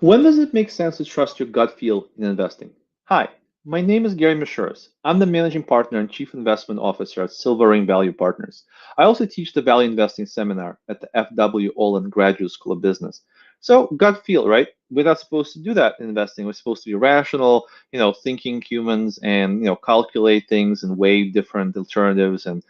When does it make sense to trust your gut feel in investing? Hi, my name is Gary Mishuras. I'm the managing partner and chief investment officer at Silver Ring Value Partners. I also teach the value investing seminar at the FW Olin Graduate School of Business. So, gut feel, right? We're not supposed to do that in investing. We're supposed to be rational, thinking humans and, calculate things and weigh different alternatives and,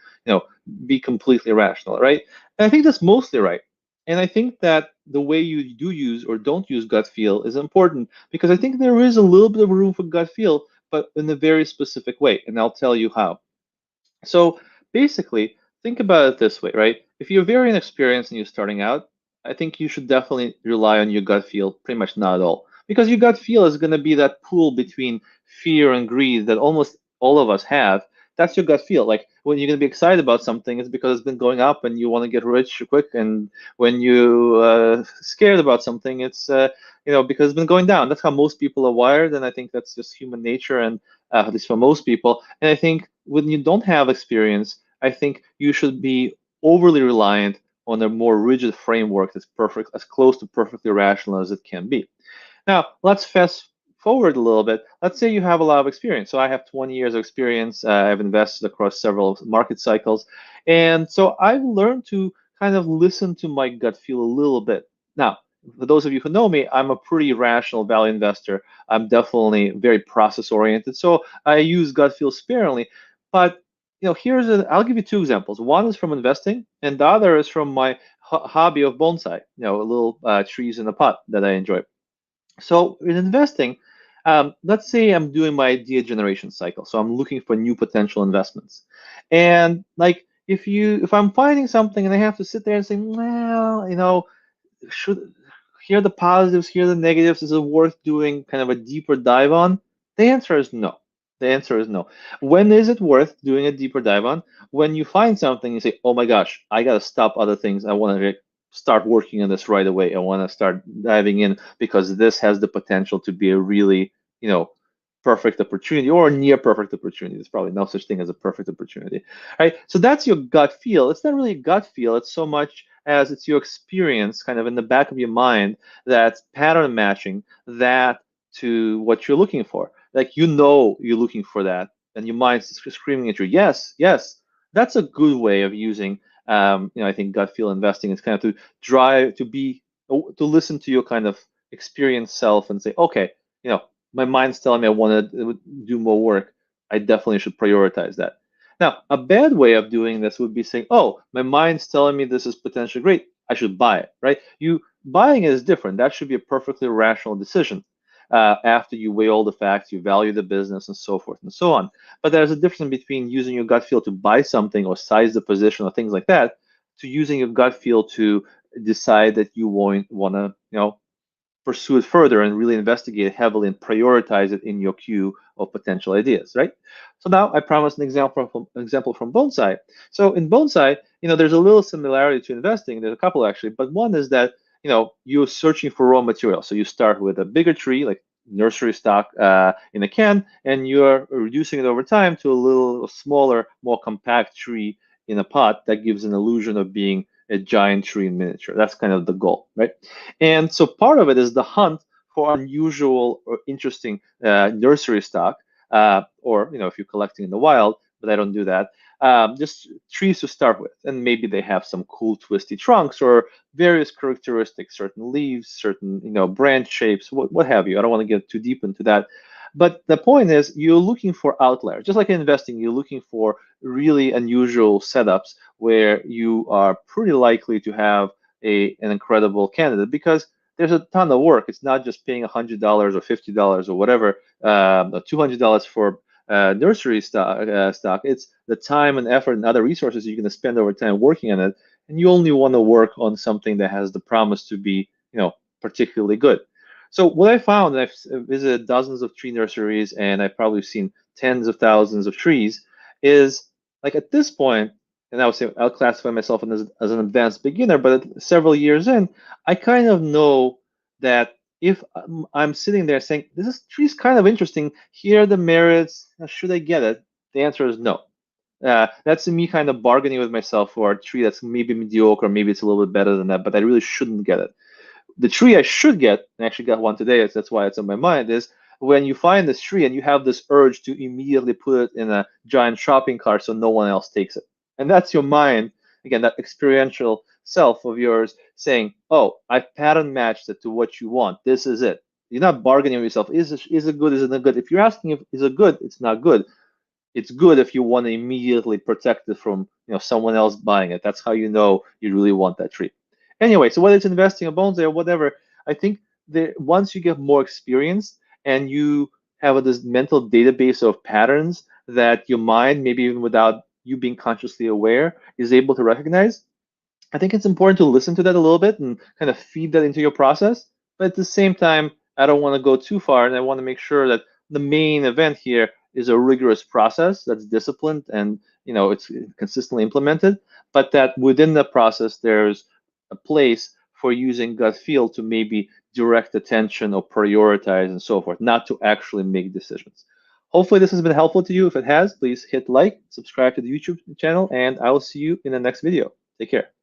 be completely rational, right? And I think that's mostly right. And I think that the way you do use or don't use gut feel is important because I think there is a little bit of room for gut feel, but in a very specific way. And I'll tell you how. So basically, think about it this way, right? If you're very inexperienced and you're starting out, I think you should definitely rely on your gut feel, pretty much not at all. Because your gut feel is going to be that pool between fear and greed that almost all of us have. That's your gut feel. Like when you're going to be excited about something, it's because it's been going up and you want to get rich quick. And when you scared about something, it's because it's been going down. That's how most people are wired, and I think that's just human nature. And at least for most people. And I think when you don't have experience, I think you should be overly reliant on a more rigid framework that's perfect, as close to perfectly rational as it can be. Now, let's fast forward a little bit. Let's say you have a lot of experience. So I have 20 years of experience. I've invested across several market cycles. And so I've learned to kind of listen to my gut feel a little bit. Now, for those of you who know me, I'm a pretty rational value investor. I'm definitely very process oriented. So I use gut feel sparingly. But I'll give you two examples. One is from investing, and the other is from my hobby of bonsai, little trees in a pot that I enjoy. So in investing, let's say I'm doing my idea generation cycle. So I'm looking for new potential investments. And like if I'm finding something and I have to sit there and say, well, should here are the positives, here are the negatives, is it worth doing kind of a deeper dive on? The answer is no. The answer is no. When is it worth doing a deeper dive on? When you find something, you say, oh my gosh, I got to stop other things. I want to start working on this right away. I want to start diving in because this has the potential to be a really, perfect opportunity or near perfect opportunity. There's probably no such thing as a perfect opportunity, right? So that's your gut feel. It's not really a gut feel. It's so much as it's your experience kind of in the back of your mind that's pattern matching that to what you're looking for. Like you're looking for that, and your mind's screaming at you, yes, yes. That's a good way of using I think gut feel investing is kind of to drive to listen to your kind of experienced self and say, okay, my mind's telling me I want to do more work. I definitely should prioritize that. Now, a bad way of doing this would be saying, oh, my mind's telling me this is potentially great. I should buy it, right? You buying it is different. That should be a perfectly rational decision. After you weigh all the facts, you value the business and so forth and so on. But there's a difference between using your gut feel to buy something or size the position or things like that, to using your gut feel to decide that you want to, pursue it further and really investigate it heavily and prioritize it in your queue of potential ideas, right? So now I promised an example from bonsai. So in bonsai, there's a little similarity to investing. There's a couple actually, but one is that you're searching for raw material. So you start with a bigger tree, like nursery stock in a can, and you're reducing it over time to a little smaller, more compact tree in a pot that gives an illusion of being a giant tree in miniature. That's kind of the goal, right? And so part of it is the hunt for unusual or interesting nursery stock, or if you're collecting in the wild, but I don't do that. Just trees to start with, and maybe they have some cool twisty trunks or various characteristics, certain leaves, certain branch shapes, what have you. I don't want to get too deep into that. But the point is, you're looking for outliers. Just like in investing, you're looking for really unusual setups where you are pretty likely to have an incredible candidate because there's a ton of work. It's not just paying $100 or $50 or whatever, or $200 for nursery stock. It's the time and effort and other resources you're going to spend over time working on it, and you only want to work on something that has the promise to be, particularly good. So what I found, and I've visited dozens of tree nurseries, and I've probably seen tens of thousands of trees, is like at this point, and I would say I'll classify myself as an advanced beginner, but several years in, I kind of know that if I'm sitting there saying, this tree's kind of interesting, here are the merits, should I get it? The answer is no. That's me kind of bargaining with myself for a tree that's maybe mediocre, maybe it's a little bit better than that, but I really shouldn't get it. The tree I should get, and I actually got one today, that's why it's on my mind, is when you find this tree and you have this urge to immediately put it in a giant shopping cart so no one else takes it. And that's your mind, again, that experiential self of yours saying, oh, I pattern matched it to what you want. This is it. You're not bargaining with yourself. Is it good? Is it not good? If you're asking if is it good, it's not good. It's good if you want to immediately protect it from someone else buying it. That's how you know you really want that tree. Anyway, so whether it's investing in bonsai or whatever, I think that once you get more experience and you have this mental database of patterns that your mind, maybe even without you being consciously aware, is able to recognize, I think it's important to listen to that a little bit and kind of feed that into your process. But at the same time, I don't want to go too far, and I want to make sure that the main event here is a rigorous process that's disciplined and it's consistently implemented, but that within the process there's a place for using gut feel to maybe direct attention or prioritize and so forth, not to actually make decisions. Hopefully this has been helpful to you. If it has, please hit like, subscribe to the YouTube channel, and I will see you in the next video. Take care.